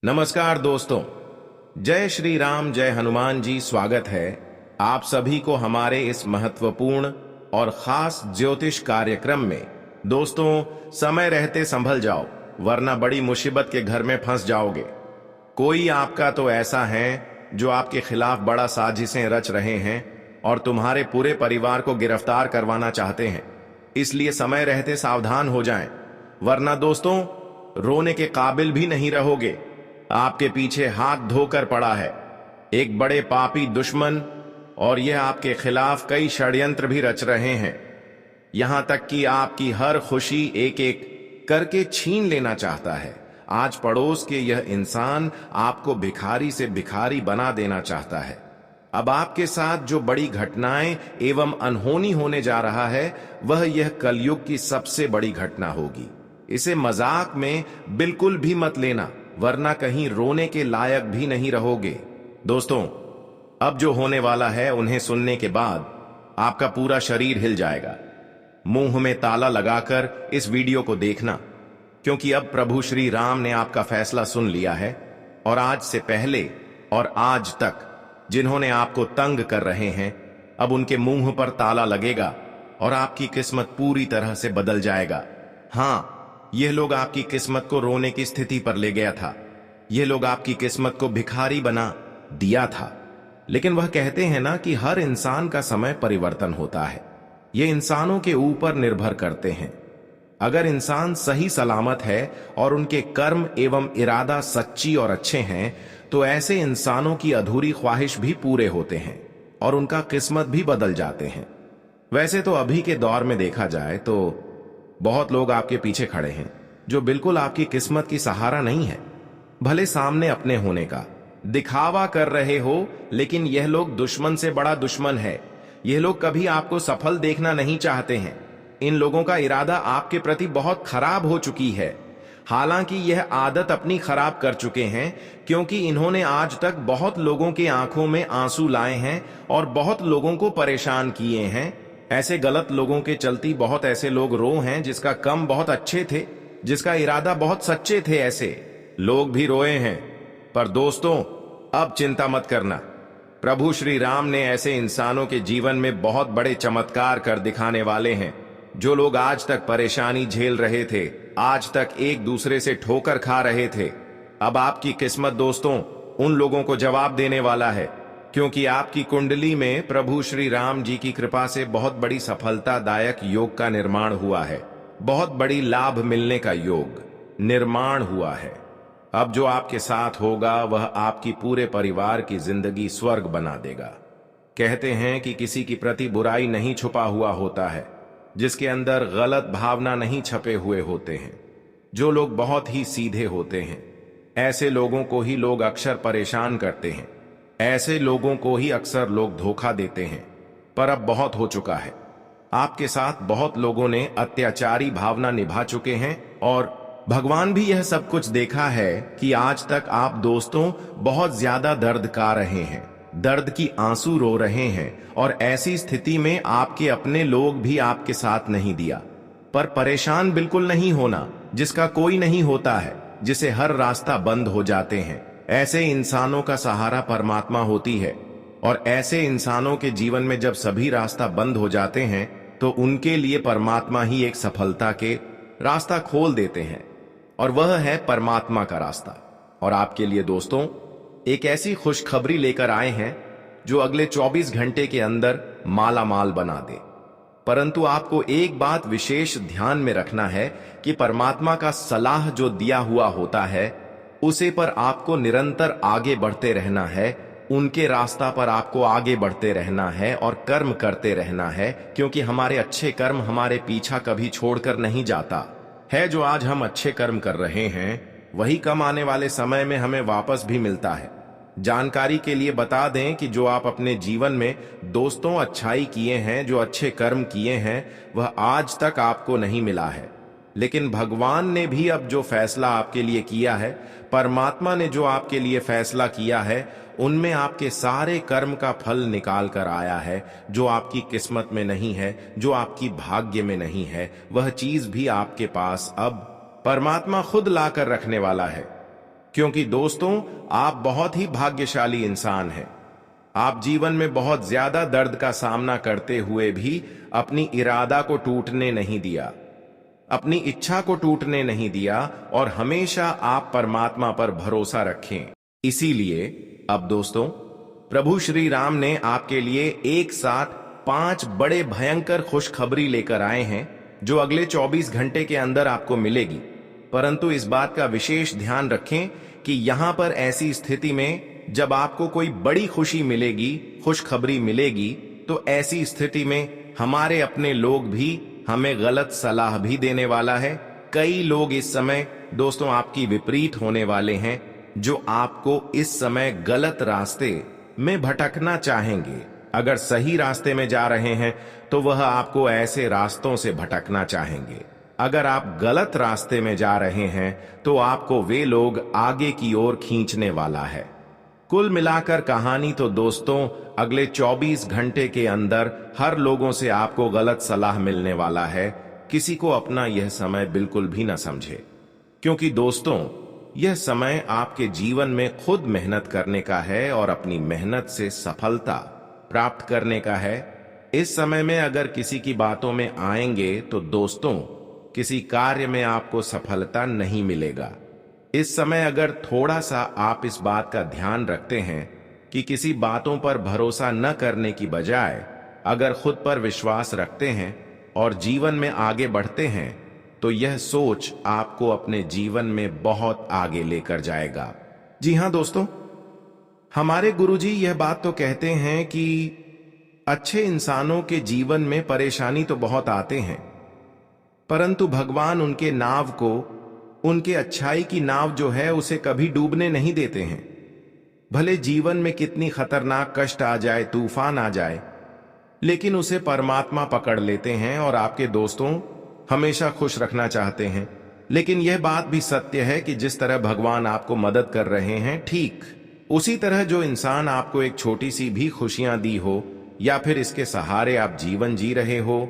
नमस्कार दोस्तों। जय श्री राम, जय हनुमान जी। स्वागत है आप सभी को हमारे इस महत्वपूर्ण और खास ज्योतिष कार्यक्रम में। दोस्तों, समय रहते संभल जाओ, वरना बड़ी मुसीबत के घर में फंस जाओगे। कोई आपका तो ऐसा है जो आपके खिलाफ बड़ा साजिशें रच रहे हैं और तुम्हारे पूरे परिवार को गिरफ्तार करवाना चाहते हैं। इसलिए समय रहते सावधान हो जाएं, वरना दोस्तों रोने के काबिल भी नहीं रहोगे। आपके पीछे हाथ धोकर पड़ा है एक बड़े पापी दुश्मन, और यह आपके खिलाफ कई षड्यंत्र भी रच रहे हैं। यहां तक कि आपकी हर खुशी एक एक करके छीन लेना चाहता है। आज पड़ोस के यह इंसान आपको भिखारी से भिखारी बना देना चाहता है। अब आपके साथ जो बड़ी घटनाएं एवं अनहोनी होने जा रहा है, वह यह कलयुग की सबसे बड़ी घटना होगी। इसे मजाक में बिल्कुल भी मत लेना, वरना कहीं रोने के लायक भी नहीं रहोगे। दोस्तों, अब जो होने वाला है उन्हें सुनने के बाद आपका पूरा शरीर हिल जाएगा। मुंह में ताला लगाकर इस वीडियो को देखना, क्योंकि अब प्रभु श्री राम ने आपका फैसला सुन लिया है। और आज से पहले और आज तक जिन्होंने आपको तंग कर रहे हैं, अब उनके मुंह पर ताला लगेगा और आपकी किस्मत पूरी तरह से बदल जाएगा। हाँ, यह लोग आपकी किस्मत को रोने की स्थिति पर ले गया था। यह लोग आपकी किस्मत को भिखारी बना दिया था। लेकिन वह कहते हैं ना कि हर इंसान का समय परिवर्तन होता है। यह इंसानों के ऊपर निर्भर करते हैं। अगर इंसान सही सलामत है और उनके कर्म एवं इरादा सच्ची और अच्छे हैं, तो ऐसे इंसानों की अधूरी ख्वाहिश भी पूरे होते हैं और उनका किस्मत भी बदल जाते हैं। वैसे तो अभी के दौर में देखा जाए तो बहुत लोग आपके पीछे खड़े हैं जो बिल्कुल आपकी किस्मत की सहारा नहीं है। भले सामने अपने होने का दिखावा कर रहे हो, लेकिन यह लोग दुश्मन से बड़ा दुश्मन है। यह लोग कभी आपको सफल देखना नहीं चाहते हैं। इन लोगों का इरादा आपके प्रति बहुत खराब हो चुकी है। हालांकि यह आदत अपनी खराब कर चुके हैं, क्योंकि इन्होंने आज तक बहुत लोगों के आंखों में आंसू लाए हैं और बहुत लोगों को परेशान किए हैं। ऐसे गलत लोगों के चलती बहुत ऐसे लोग रो हैं जिसका कम बहुत अच्छे थे, जिसका इरादा बहुत सच्चे थे। ऐसे लोग भी रोए हैं। पर दोस्तों, अब चिंता मत करना। प्रभु श्री राम ने ऐसे इंसानों के जीवन में बहुत बड़े चमत्कार कर दिखाने वाले हैं। जो लोग आज तक परेशानी झेल रहे थे, आज तक एक दूसरे से ठोकर खा रहे थे, अब आपकी किस्मत दोस्तों उन लोगों को जवाब देने वाला है। क्योंकि आपकी कुंडली में प्रभु श्री राम जी की कृपा से बहुत बड़ी सफलतादायक योग का निर्माण हुआ है। बहुत बड़ी लाभ मिलने का योग निर्माण हुआ है। अब जो आपके साथ होगा वह आपकी पूरे परिवार की जिंदगी स्वर्ग बना देगा। कहते हैं कि किसी की प्रति बुराई नहीं छुपा हुआ होता है, जिसके अंदर गलत भावना नहीं छपे हुए होते हैं। जो लोग बहुत ही सीधे होते हैं, ऐसे लोगों को ही लोग अक्सर परेशान करते हैं। ऐसे लोगों को ही अक्सर लोग धोखा देते हैं। पर अब बहुत हो चुका है। आपके साथ बहुत लोगों ने अत्याचारी भावना निभा चुके हैं और भगवान भी यह सब कुछ देखा है कि आज तक आप दोस्तों बहुत ज्यादा दर्द का रहे हैं, दर्द की आंसू रो रहे हैं। और ऐसी स्थिति में आपके अपने लोग भी आपके साथ नहीं दिया। पर परेशान बिल्कुल नहीं होना, जिसका कोई नहीं होता है, जिसे हर रास्ता बंद हो जाते हैं। ऐसे इंसानों का सहारा परमात्मा होती है। और ऐसे इंसानों के जीवन में जब सभी रास्ता बंद हो जाते हैं, तो उनके लिए परमात्मा ही एक सफलता के रास्ता खोल देते हैं, और वह है परमात्मा का रास्ता। और आपके लिए दोस्तों एक ऐसी खुशखबरी लेकर आए हैं जो अगले 24 घंटे के अंदर माला माल बना दे। परंतु आपको एक बात विशेष ध्यान में रखना है कि परमात्मा का सलाह जो दिया हुआ होता है, उसे पर आपको निरंतर आगे बढ़ते रहना है। उनके रास्ता पर आपको आगे बढ़ते रहना है और कर्म करते रहना है, क्योंकि हमारे अच्छे कर्म हमारे पीछा कभी छोड़कर नहीं जाता है। जो आज हम अच्छे कर्म कर रहे हैं, वही कम आने वाले समय में हमें वापस भी मिलता है। जानकारी के लिए बता दें कि जो आप अपने जीवन में दोस्तों अच्छाई किए हैं, जो अच्छे कर्म किए हैं, वह आज तक आपको नहीं मिला है। लेकिन भगवान ने भी अब जो फैसला आपके लिए किया है, परमात्मा ने जो आपके लिए फैसला किया है, उनमें आपके सारे कर्म का फल निकाल कर आया है। जो आपकी किस्मत में नहीं है, जो आपकी भाग्य में नहीं है, वह चीज भी आपके पास अब परमात्मा खुद लाकर रखने वाला है। क्योंकि दोस्तों आप बहुत ही भाग्यशाली इंसान हैं। आप जीवन में बहुत ज्यादा दर्द का सामना करते हुए भी अपनी इरादा को टूटने नहीं दिया, अपनी इच्छा को टूटने नहीं दिया और हमेशा आप परमात्मा पर भरोसा रखें। इसीलिए अब दोस्तों प्रभु श्री राम ने आपके लिए एक साथ 5 बड़े भयंकर खुशखबरी लेकर आए हैं जो अगले 24 घंटे के अंदर आपको मिलेगी। परंतु इस बात का विशेष ध्यान रखें कि यहां पर ऐसी स्थिति में जब आपको कोई बड़ी खुशी मिलेगी, खुशखबरी मिलेगी, तो ऐसी स्थिति में हमारे अपने लोग भी हमें गलत सलाह भी देने वाला है। कई लोग इस समय दोस्तों आपकी विपरीत होने वाले हैं जो आपको इस समय गलत रास्ते में भटकना चाहेंगे। अगर सही रास्ते में जा रहे हैं तो वह आपको ऐसे रास्तों से भटकना चाहेंगे। अगर आप गलत रास्ते में जा रहे हैं तो आपको वे लोग आगे की ओर खींचने वाला है। कुल मिलाकर कहानी तो दोस्तों अगले 24 घंटे के अंदर हर लोगों से आपको गलत सलाह मिलने वाला है। किसी को अपना यह समय बिल्कुल भी न समझे, क्योंकि दोस्तों यह समय आपके जीवन में खुद मेहनत करने का है और अपनी मेहनत से सफलता प्राप्त करने का है। इस समय में अगर किसी की बातों में आएंगे तो दोस्तों किसी कार्य में आपको सफलता नहीं मिलेगा। इस समय अगर थोड़ा सा आप इस बात का ध्यान रखते हैं कि किसी बातों पर भरोसा न करने की बजाय अगर खुद पर विश्वास रखते हैं और जीवन में आगे बढ़ते हैं तो यह सोच आपको अपने जीवन में बहुत आगे लेकर जाएगा। जी हां दोस्तों, हमारे गुरुजी यह बात तो कहते हैं कि अच्छे इंसानों के जीवन में परेशानी तो बहुत आते हैं, परंतु भगवान उनके नाव को, उनके अच्छाई की नाव जो है उसे कभी डूबने नहीं देते हैं। भले जीवन में कितनी खतरनाक कष्ट आ जाए, तूफान आ जाए, लेकिन उसे परमात्मा पकड़ लेते हैं और आपके दोस्तों हमेशा खुश रखना चाहते हैं। लेकिन यह बात भी सत्य है कि जिस तरह भगवान आपको मदद कर रहे हैं, ठीक उसी तरह जो इंसान आपको एक छोटी सी भी खुशियां दी हो या फिर इसके सहारे आप जीवन जी रहे हो,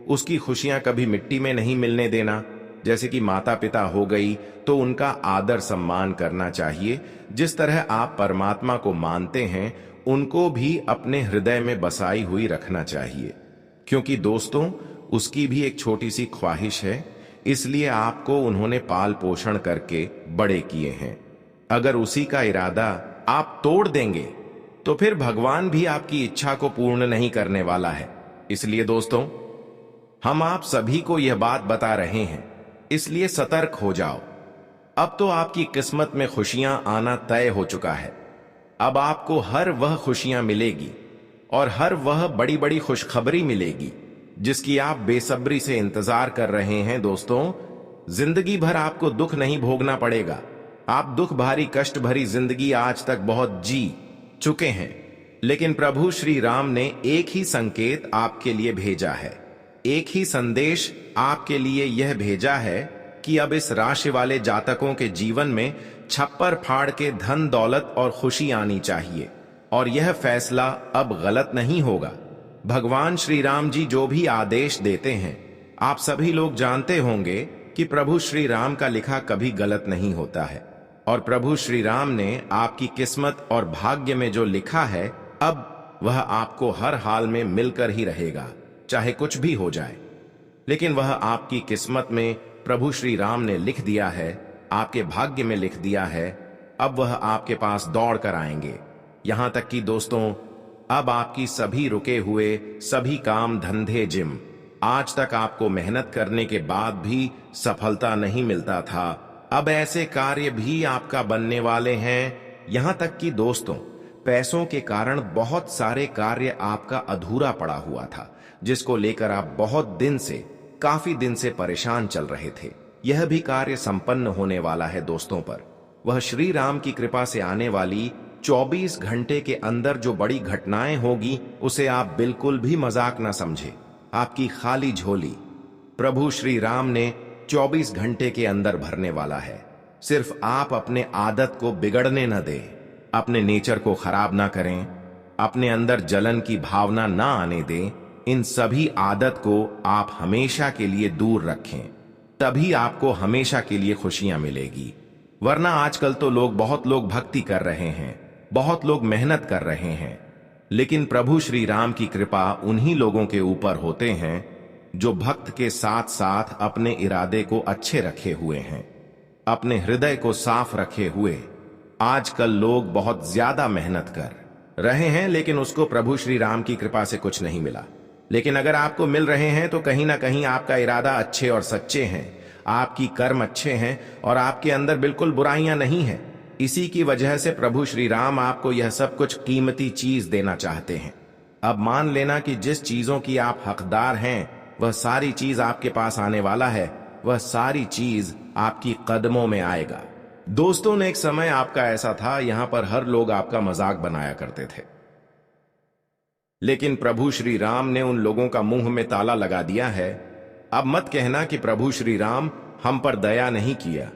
उसकी खुशियां कभी मिट्टी में नहीं मिलने देना। जैसे कि माता पिता हो गई तो उनका आदर सम्मान करना चाहिए। जिस तरह आप परमात्मा को मानते हैं उनको भी अपने हृदय में बसाई हुई रखना चाहिए, क्योंकि दोस्तों उसकी भी एक छोटी सी ख्वाहिश है, इसलिए आपको उन्होंने पाल पोषण करके बड़े किए हैं। अगर उसी का इरादा आप तोड़ देंगे तो फिर भगवान भी आपकी इच्छा को पूर्ण नहीं करने वाला है। इसलिए दोस्तों हम आप सभी को यह बात बता रहे हैं, इसलिए सतर्क हो जाओ। अब तो आपकी किस्मत में खुशियां आना तय हो चुका है। अब आपको हर वह खुशियां मिलेगी और हर वह बड़ी बड़ी खुशखबरी मिलेगी जिसकी आप बेसब्री से इंतजार कर रहे हैं। दोस्तों जिंदगी भर आपको दुख नहीं भोगना पड़ेगा। आप दुख भारी कष्ट भरी जिंदगी आज तक बहुत जी चुके हैं, लेकिन प्रभु श्री राम ने एक ही संकेत आपके लिए भेजा है, एक ही संदेश आपके लिए यह भेजा है कि अब इस राशि वाले जातकों के जीवन में छप्पर फाड़ के धन दौलत और खुशी आनी चाहिए। और यह फैसला अब गलत नहीं होगा। भगवान श्री राम जी जो भी आदेश देते हैं, आप सभी लोग जानते होंगे कि प्रभु श्री राम का लिखा कभी गलत नहीं होता है। और प्रभु श्री राम ने आपकी किस्मत और भाग्य में जो लिखा है, अब वह आपको हर हाल में मिलकर ही रहेगा, चाहे कुछ भी हो जाए। लेकिन वह आपकी किस्मत में प्रभु श्री राम ने लिख दिया है, आपके भाग्य में लिख दिया है। अब वह आपके पास दौड़ कर आएंगे। यहां तक कि दोस्तों अब आपकी सभी रुके हुए सभी काम धंधे, जिम, आज तक आपको मेहनत करने के बाद भी सफलता नहीं मिलता था, अब ऐसे कार्य भी आपका बनने वाले हैं। यहां तक कि दोस्तों पैसों के कारण बहुत सारे कार्य आपका अधूरा पड़ा हुआ था, जिसको लेकर आप बहुत दिन से, काफी दिन से परेशान चल रहे थे, यह भी कार्य संपन्न होने वाला है। दोस्तों पर वह श्री राम की कृपा से आने वाली 24 घंटे के अंदर जो बड़ी घटनाएं होगी उसे आप बिल्कुल भी मजाक न समझे। आपकी खाली झोली प्रभु श्री राम ने 24 घंटे के अंदर भरने वाला है। सिर्फ आप अपने आदत को बिगड़ने न दें, अपने नेचर को खराब ना करें, अपने अंदर जलन की भावना ना आने दें। इन सभी आदत को आप हमेशा के लिए दूर रखें, तभी आपको हमेशा के लिए खुशियां मिलेगी। वरना आजकल तो बहुत लोग भक्ति कर रहे हैं, बहुत लोग मेहनत कर रहे हैं, लेकिन प्रभु श्री राम की कृपा उन्हीं लोगों के ऊपर होते हैं जो भक्त के साथ साथ अपने इरादे को अच्छे रखे हुए हैं, अपने हृदय को साफ रखे हुए। आजकल लोग बहुत ज्यादा मेहनत कर रहे हैं, लेकिन उसको प्रभु श्री राम की कृपा से कुछ नहीं मिला। लेकिन अगर आपको मिल रहे हैं तो कहीं ना कहीं आपका इरादा अच्छे और सच्चे हैं, आपकी कर्म अच्छे हैं और आपके अंदर बिल्कुल बुराइयां नहीं हैं। इसी की वजह से प्रभु श्री राम आपको यह सब कुछ कीमती चीज देना चाहते हैं। अब मान लेना कि जिस चीजों की आप हकदार हैं वह सारी चीज आपके पास आने वाला है, वह सारी चीज आपकी कदमों में आएगा। दोस्तों ने एक समय आपका ऐसा था, यहां पर हर लोग आपका मजाक बनाया करते थे, लेकिन प्रभु श्री राम ने उन लोगों का मुंह में ताला लगा दिया है। अब मत कहना कि प्रभु श्री राम हम पर दया नहीं किया।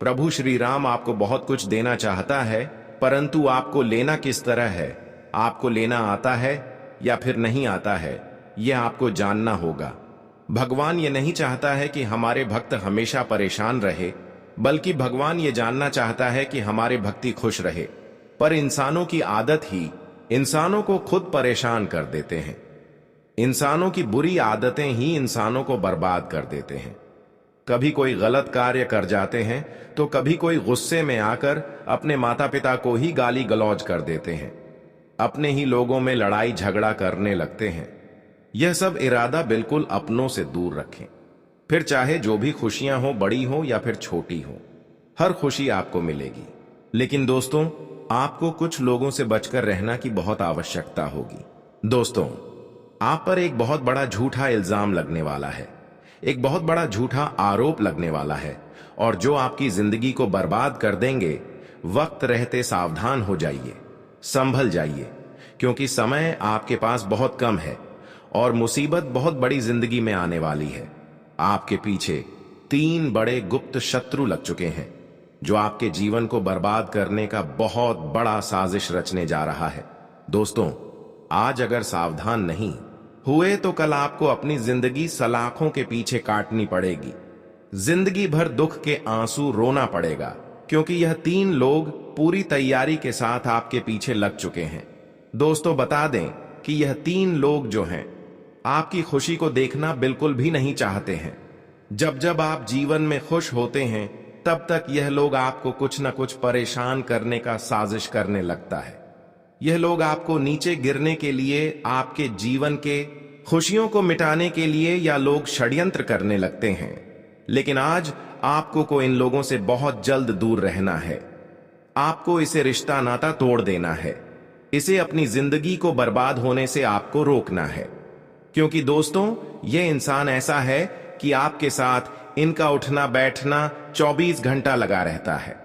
प्रभु श्री राम आपको बहुत कुछ देना चाहता है, परंतु आपको लेना किस तरह है, आपको लेना आता है या फिर नहीं आता है, यह आपको जानना होगा। भगवान ये नहीं चाहता है कि हमारे भक्त हमेशा परेशान रहे, बल्कि भगवान ये जानना चाहता है कि हमारे भक्ति खुश रहे। पर इंसानों की आदत ही इंसानों को खुद परेशान कर देते हैं। इंसानों की बुरी आदतें ही इंसानों को बर्बाद कर देते हैं। कभी कोई गलत कार्य कर जाते हैं तो कभी कोई गुस्से में आकर अपने माता पिता को ही गाली गलौज कर देते हैं, अपने ही लोगों में लड़ाई झगड़ा करने लगते हैं। यह सब इरादा बिल्कुल अपनों से दूर रखें। फिर चाहे जो भी खुशियां हो, बड़ी हो या फिर छोटी हो, हर खुशी आपको मिलेगी। लेकिन दोस्तों, आपको कुछ लोगों से बचकर रहना की बहुत आवश्यकता होगी। दोस्तों, आप पर एक बहुत बड़ा झूठा इल्जाम लगने वाला है, एक बहुत बड़ा झूठा आरोप लगने वाला है, और जो आपकी जिंदगी को बर्बाद कर देंगे। वक्त रहते सावधान हो जाइए, संभल जाइए, क्योंकि समय आपके पास बहुत कम है और मुसीबत बहुत बड़ी जिंदगी में आने वाली है। आपके पीछे 3 बड़े गुप्त शत्रु लग चुके हैं, जो आपके जीवन को बर्बाद करने का बहुत बड़ा साजिश रचने जा रहा है। दोस्तों, आज अगर सावधान नहीं हुए तो कल आपको अपनी जिंदगी सलाखों के पीछे काटनी पड़ेगी। जिंदगी भर दुख के आंसू रोना पड़ेगा, क्योंकि यह 3 लोग पूरी तैयारी के साथ आपके पीछे लग चुके हैं। दोस्तों, बता दें कि यह 3 लोग जो हैं, आपकी खुशी को देखना बिल्कुल भी नहीं चाहते हैं। जब जब आप जीवन में खुश होते हैं, तब तक यह लोग आपको कुछ न कुछ परेशान करने का साजिश करने लगता है। यह लोग आपको नीचे गिरने के लिए, आपके जीवन के खुशियों को मिटाने के लिए या लोग षड्यंत्र करने लगते हैं। लेकिन आज आपको इन लोगों से बहुत जल्द दूर रहना है। आपको इसे रिश्ता नाता तोड़ देना है। इसे अपनी जिंदगी को बर्बाद होने से आपको रोकना है, क्योंकि दोस्तों, यह इंसान ऐसा है कि आपके साथ इनका उठना बैठना 24 घंटा लगा रहता है।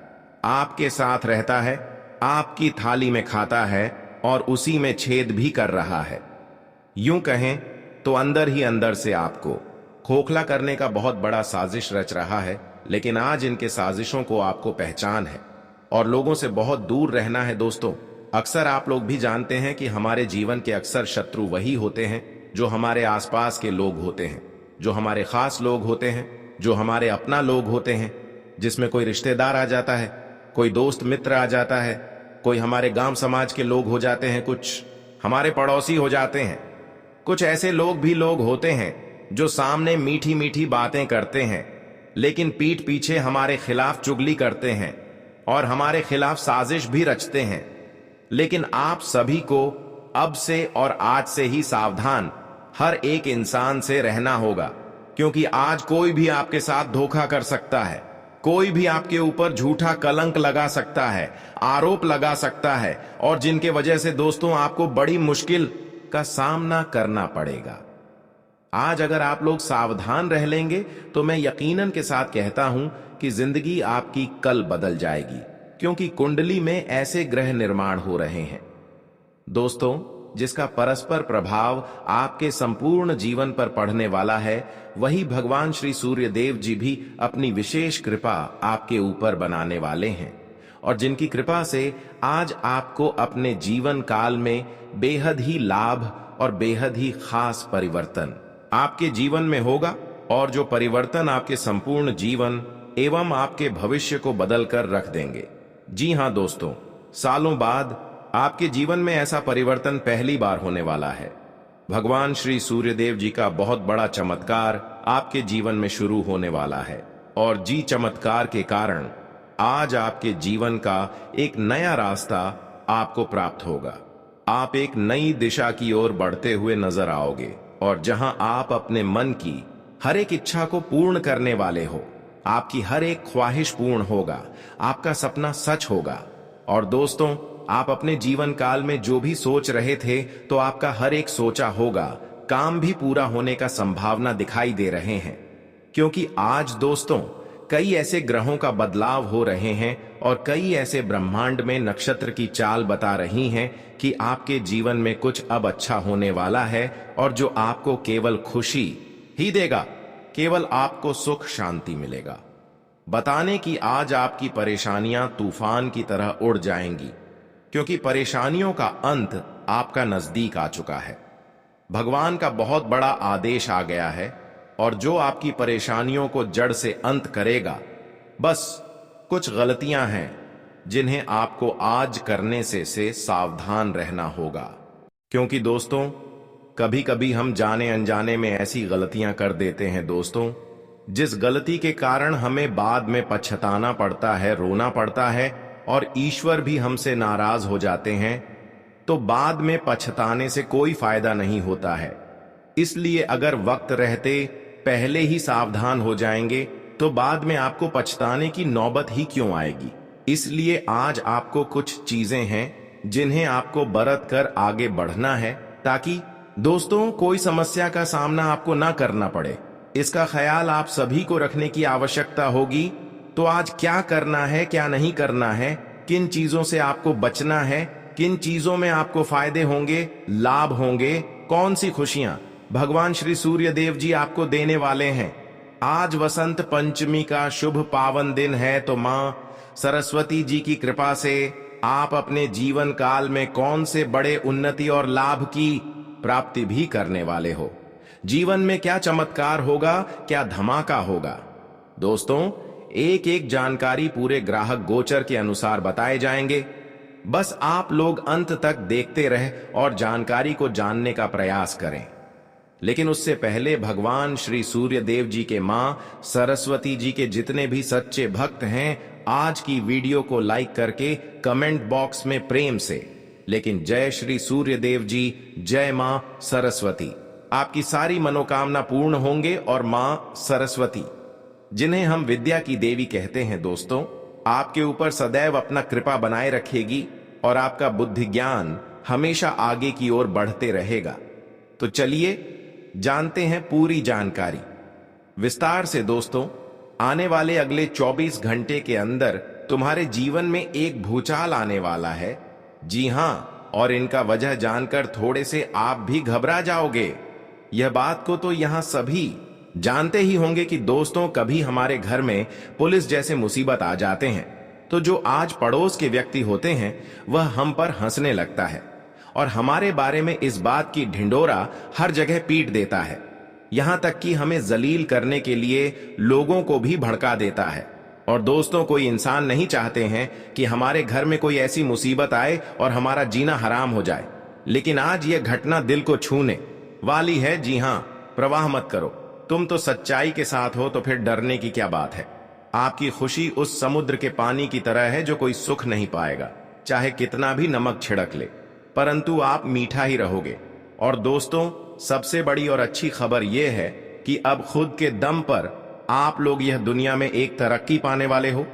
आपके साथ रहता है, आपकी थाली में खाता है और उसी में छेद भी कर रहा है। यूं कहें तो अंदर ही अंदर से आपको खोखला करने का बहुत बड़ा साजिश रच रहा है। लेकिन आज इनके साजिशों को आपको पहचान है और लोगों से बहुत दूर रहना है। दोस्तों, अक्सर आप लोग भी जानते हैं कि हमारे जीवन के अक्सर शत्रु वही होते हैं जो हमारे आसपास के लोग होते हैं, जो हमारे खास लोग होते हैं, जो हमारे अपना लोग होते हैं, जिसमें कोई रिश्तेदार आ जाता है, कोई दोस्त मित्र आ जाता है, कोई हमारे गांव समाज के लोग हो जाते हैं, कुछ हमारे पड़ोसी हो जाते हैं। कुछ ऐसे लोग भी लोग होते हैं जो सामने मीठी मीठी बातें करते हैं, लेकिन पीठ पीछे हमारे खिलाफ चुगली करते हैं और हमारे खिलाफ साजिश भी रचते हैं। लेकिन आप सभी को अब से और आज से ही सावधान हर एक इंसान से रहना होगा, क्योंकि आज कोई भी आपके साथ धोखा कर सकता है, कोई भी आपके ऊपर झूठा कलंक लगा सकता है, आरोप लगा सकता है, और जिनके वजह से दोस्तों आपको बड़ी मुश्किल का सामना करना पड़ेगा। आज अगर आप लोग सावधान रह लेंगे तो मैं यकीनन के साथ कहता हूं कि जिंदगी आपकी कल बदल जाएगी, क्योंकि कुंडली में ऐसे ग्रह निर्माण हो रहे हैं दोस्तों, जिसका परस्पर प्रभाव आपके संपूर्ण जीवन पर पड़ने वाला है। वही भगवान श्री सूर्य देव जी भी अपनी विशेष कृपा आपके ऊपर बनाने वाले हैं, और जिनकी कृपा से आज आपको अपने जीवन काल में बेहद ही लाभ और बेहद ही खास परिवर्तन आपके जीवन में होगा। और जो परिवर्तन आपके संपूर्ण जीवन एवं आपके भविष्य को बदलकर रख देंगे। जी हां दोस्तों, सालों बाद आपके जीवन में ऐसा परिवर्तन पहली बार होने वाला है। भगवान श्री सूर्यदेव जी का बहुत बड़ा चमत्कार आपके जीवन में शुरू होने वाला है और जी चमत्कार के कारण आज आपके जीवन का एक नया रास्ता आपको प्राप्त होगा। आप एक नई दिशा की ओर बढ़ते हुए नजर आओगे और जहां आप अपने मन की हर एक इच्छा को पूर्ण करने वाले हो, आपकी हर एक ख्वाहिश पूर्ण होगा, आपका सपना सच होगा। और दोस्तों, आप अपने जीवन काल में जो भी सोच रहे थे तो आपका हर एक सोचा होगा काम भी पूरा होने का संभावना दिखाई दे रहे हैं, क्योंकि आज दोस्तों कई ऐसे ग्रहों का बदलाव हो रहे हैं और कई ऐसे ब्रह्मांड में नक्षत्र की चाल बता रही हैं कि आपके जीवन में कुछ अब अच्छा होने वाला है और जो आपको केवल खुशी ही देगा, केवल आपको सुख शांति मिलेगा। बताने कि आज आपकी परेशानियां तूफान की तरह उड़ जाएंगी, क्योंकि परेशानियों का अंत आपका नजदीक आ चुका है। भगवान का बहुत बड़ा आदेश आ गया है और जो आपकी परेशानियों को जड़ से अंत करेगा, बस कुछ गलतियां हैं जिन्हें आपको आज करने से सावधान रहना होगा। क्योंकि दोस्तों, कभी कभी हम जाने अनजाने में ऐसी गलतियां कर देते हैं दोस्तों, जिस गलती के कारण हमें बाद में पछताना पड़ता है, रोना पड़ता है और ईश्वर भी हमसे नाराज हो जाते हैं। तो बाद में पछताने से कोई फायदा नहीं होता है। इसलिए अगर वक्त रहते पहले ही सावधान हो जाएंगे तो बाद में आपको पछताने की नौबत ही क्यों आएगी। इसलिए आज आपको कुछ चीजें हैं जिन्हें आपको बरत कर आगे बढ़ना है, ताकि दोस्तों कोई समस्या का सामना आपको ना करना पड़े। इसका ख्याल आप सभी को रखने की आवश्यकता होगी। तो आज क्या करना है, क्या नहीं करना है, किन चीजों से आपको बचना है, किन चीजों में आपको फायदे होंगे, लाभ होंगे, कौन सी खुशियां भगवान श्री सूर्य देव जी आपको देने वाले हैं। आज वसंत पंचमी का शुभ पावन दिन है, तो मां सरस्वती जी की कृपा से आप अपने जीवन काल में कौन से बड़े उन्नति और लाभ की प्राप्ति भी करने वाले हो। जीवन में क्या चमत्कार होगा, क्या धमाका होगा। दोस्तों, एक एक जानकारी पूरे ग्राहक गोचर के अनुसार बताए जाएंगे। बस आप लोग अंत तक देखते रहे और जानकारी को जानने का प्रयास करें। लेकिन उससे पहले भगवान श्री सूर्य देव जी के मां सरस्वती जी के जितने भी सच्चे भक्त हैं, आज की वीडियो को लाइक करके कमेंट बॉक्स में प्रेम से लेकिन जय श्री सूर्य देव जी, जय मां सरस्वती, आपकी सारी मनोकामना पूर्ण होंगे। और मां सरस्वती, जिन्हें हम विद्या की देवी कहते हैं दोस्तों, आपके ऊपर सदैव अपना कृपा बनाए रखेगी और आपका बुद्धि ज्ञान हमेशा आगे की ओर बढ़ते रहेगा। तो चलिए जानते हैं पूरी जानकारी विस्तार से दोस्तों। आने वाले अगले 24 घंटे के अंदर तुम्हारे जीवन में एक भूचाल आने वाला है। जी हां, और इनका वजह जानकर थोड़े से आप भी घबरा जाओगे। यह बात को तो यहां सभी जानते ही होंगे कि दोस्तों, कभी हमारे घर में पुलिस जैसे मुसीबत आ जाते हैं तो जो आज पड़ोस के व्यक्ति होते हैं वह हम पर हंसने लगता है और हमारे बारे में इस बात की ढिंडोरा हर जगह पीट देता है। यहां तक कि हमें जलील करने के लिए लोगों को भी भड़का देता है। और दोस्तों, कोई इंसान नहीं चाहते हैं कि हमारे घर में कोई ऐसी मुसीबत आए और हमारा जीना हराम हो जाए। लेकिन आज यह घटना दिल को छूने वाली है। जी हां, प्रवाह मत करो, तुम तो सच्चाई के साथ हो, तो फिर डरने की क्या बात है। आपकी खुशी उस समुद्र के पानी की तरह है जो कोई सुख नहीं पाएगा, चाहे कितना भी नमक छिड़क ले, परंतु आप मीठा ही रहोगे। और दोस्तों, सबसे बड़ी और अच्छी खबर यह है कि अब खुद के दम पर आप लोग यह दुनिया में एक तरक्की पाने वाले हो।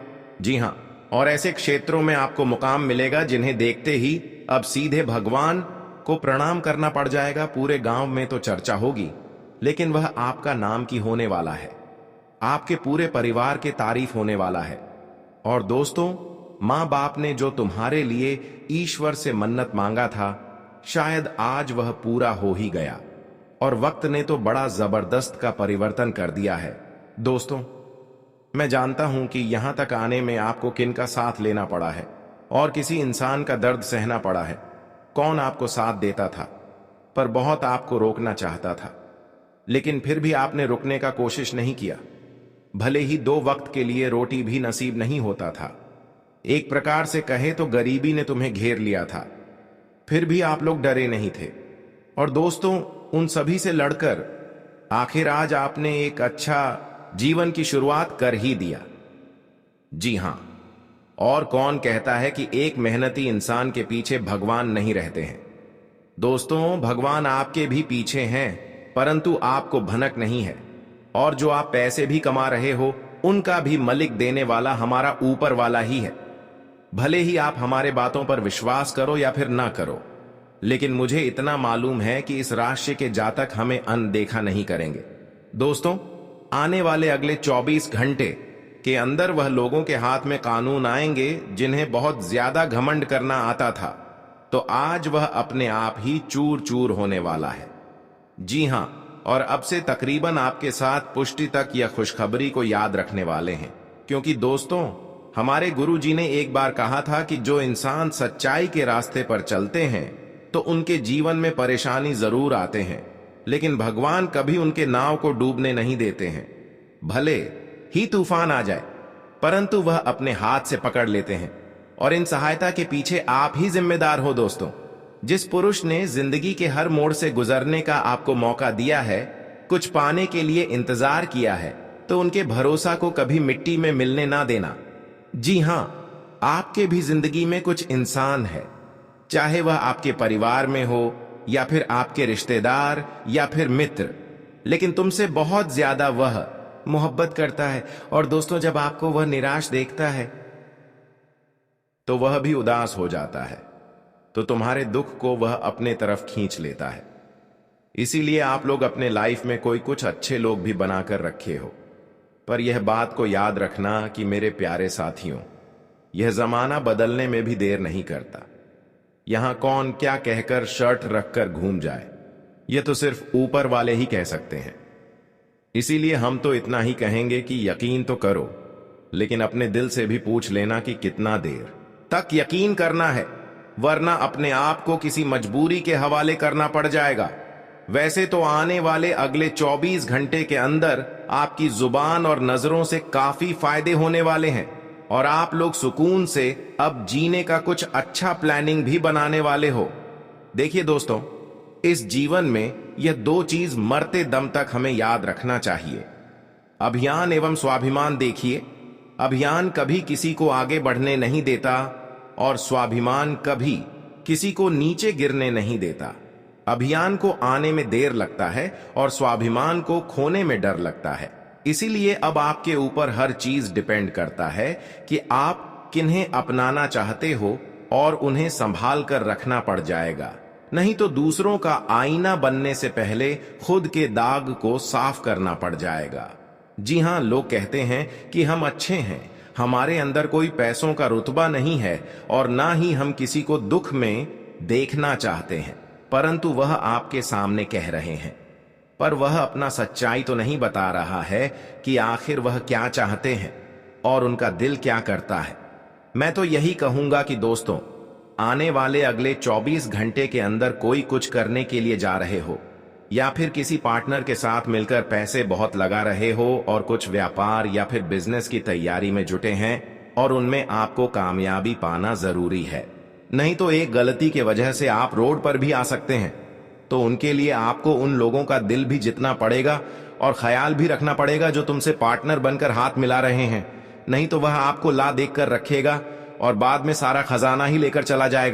जी हां, और ऐसे क्षेत्रों में आपको मुकाम मिलेगा जिन्हें देखते ही अब सीधे भगवान को प्रणाम करना पड़ जाएगा। पूरे गांव में तो चर्चा होगी, लेकिन वह आपका नाम की होने वाला है। आपके पूरे परिवार के तारीफ होने वाला है। और दोस्तों, मां बाप ने जो तुम्हारे लिए ईश्वर से मन्नत मांगा था, शायद आज वह पूरा हो ही गया। और वक्त ने तो बड़ा जबरदस्त का परिवर्तन कर दिया है। दोस्तों, मैं जानता हूं कि यहां तक आने में आपको किन का साथ लेना पड़ा है और किसी इंसान का दर्द सहना पड़ा है। कौन आपको साथ देता था, पर बहुत आपको रोकना चाहता था, लेकिन फिर भी आपने रुकने का कोशिश नहीं किया। भले ही 2 वक्त के लिए रोटी भी नसीब नहीं होता था। एक प्रकार से कहे तो गरीबी ने तुम्हें घेर लिया था, फिर भी आप लोग डरे नहीं थे। और दोस्तों, उन सभी से लड़कर आखिर आज आपने एक अच्छा जीवन की शुरुआत कर ही दिया। जी हां, और कौन कहता है कि एक मेहनती इंसान के पीछे भगवान नहीं रहते हैं। दोस्तों, भगवान आपके भी पीछे हैं, परंतु आपको भनक नहीं है। और जो आप पैसे भी कमा रहे हो, उनका भी मलिक देने वाला हमारा ऊपर वाला ही है। भले ही आप हमारे बातों पर विश्वास करो या फिर ना करो, लेकिन मुझे इतना मालूम है कि इस राशि के जातक हमें अनदेखा नहीं करेंगे। दोस्तों, आने वाले अगले 24 घंटे के अंदर वह लोगों के हाथ में कानून आएंगे जिन्हें बहुत ज्यादा घमंड करना आता था, तो आज वह अपने आप ही चूर चूर होने वाला है। जी हां, और अब से तकरीबन आपके साथ पुष्टि तक या खुशखबरी को याद रखने वाले हैं, क्योंकि दोस्तों, हमारे गुरुजी ने एक बार कहा था कि जो इंसान सच्चाई के रास्ते पर चलते हैं तो उनके जीवन में परेशानी जरूर आते हैं, लेकिन भगवान कभी उनके नाव को डूबने नहीं देते हैं। भले ही तूफान आ जाए, परंतु वह अपने हाथ से पकड़ लेते हैं, और इन सहायता के पीछे आप ही जिम्मेदार हो। दोस्तों, जिस पुरुष ने जिंदगी के हर मोड़ से गुजरने का आपको मौका दिया है, कुछ पाने के लिए इंतजार किया है, तो उनके भरोसा को कभी मिट्टी में मिलने ना देना। जी हां, आपके भी जिंदगी में कुछ इंसान है, चाहे वह आपके परिवार में हो या फिर आपके रिश्तेदार या फिर मित्र, लेकिन तुमसे बहुत ज्यादा वह मोहब्बत करता है। और दोस्तों, जब आपको वह निराश देखता है तो वह भी उदास हो जाता है, तो तुम्हारे दुख को वह अपने तरफ खींच लेता है। इसीलिए आप लोग अपने लाइफ में कोई कुछ अच्छे लोग भी बनाकर रखे हो। पर यह बात को याद रखना कि मेरे प्यारे साथियों, यह जमाना बदलने में भी देर नहीं करता। यहां कौन क्या कहकर शर्ट रखकर घूम जाए, यह तो सिर्फ ऊपर वाले ही कह सकते हैं। इसीलिए हम तो इतना ही कहेंगे कि यकीन तो करो, लेकिन अपने दिल से भी पूछ लेना कि कितना देर तक यकीन करना है, वरना अपने आप को किसी मजबूरी के हवाले करना पड़ जाएगा। वैसे तो आने वाले अगले 24 घंटे के अंदर आपकी जुबान और नजरों से काफी फायदे होने वाले हैं, और आप लोग सुकून से अब जीने का कुछ अच्छा प्लानिंग भी बनाने वाले हो। देखिए दोस्तों, इस जीवन में यह 2 चीज मरते दम तक हमें याद रखना चाहिए, अभियान एवं स्वाभिमान। देखिए, अभियान कभी किसी को आगे बढ़ने नहीं देता, और स्वाभिमान कभी किसी को नीचे गिरने नहीं देता। अभियान को आने में देर लगता है और स्वाभिमान को खोने में डर लगता है। इसीलिए अब आपके ऊपर हर चीज डिपेंड करता है कि आप किन्हें अपनाना चाहते हो, और उन्हें संभाल कर रखना पड़ जाएगा। नहीं तो दूसरों का आईना बनने से पहले खुद के दाग को साफ करना पड़ जाएगा। जी हां, लोग कहते हैं कि हम अच्छे हैं, हमारे अंदर कोई पैसों का रुतबा नहीं है, और ना ही हम किसी को दुख में देखना चाहते हैं, परंतु वह आपके सामने कह रहे हैं, पर वह अपना सच्चाई तो नहीं बता रहा है कि आखिर वह क्या चाहते हैं और उनका दिल क्या करता है। मैं तो यही कहूंगा कि दोस्तों, आने वाले अगले 24 घंटे के अंदर कोई कुछ करने के लिए जा रहे हो, या फिर किसी पार्टनर के साथ मिलकर पैसे बहुत लगा रहे हो, और कुछ व्यापार या फिर बिजनेस की तैयारी में जुटे हैं, और उनमें आपको कामयाबी पाना जरूरी है। नहीं तो एक गलती के वजह से आप रोड पर भी आ सकते हैं, तो उनके लिए आपको उन लोगों का दिल भी जितना पड़ेगा और ख्याल भी रखना पड़ेगा जो तुमसे पार्टनर बनकर हाथ मिला रहे हैं। नहीं तो वह आपको ला देख कर रखेगा और बाद में सारा खजाना ही लेकर चला जाएगा।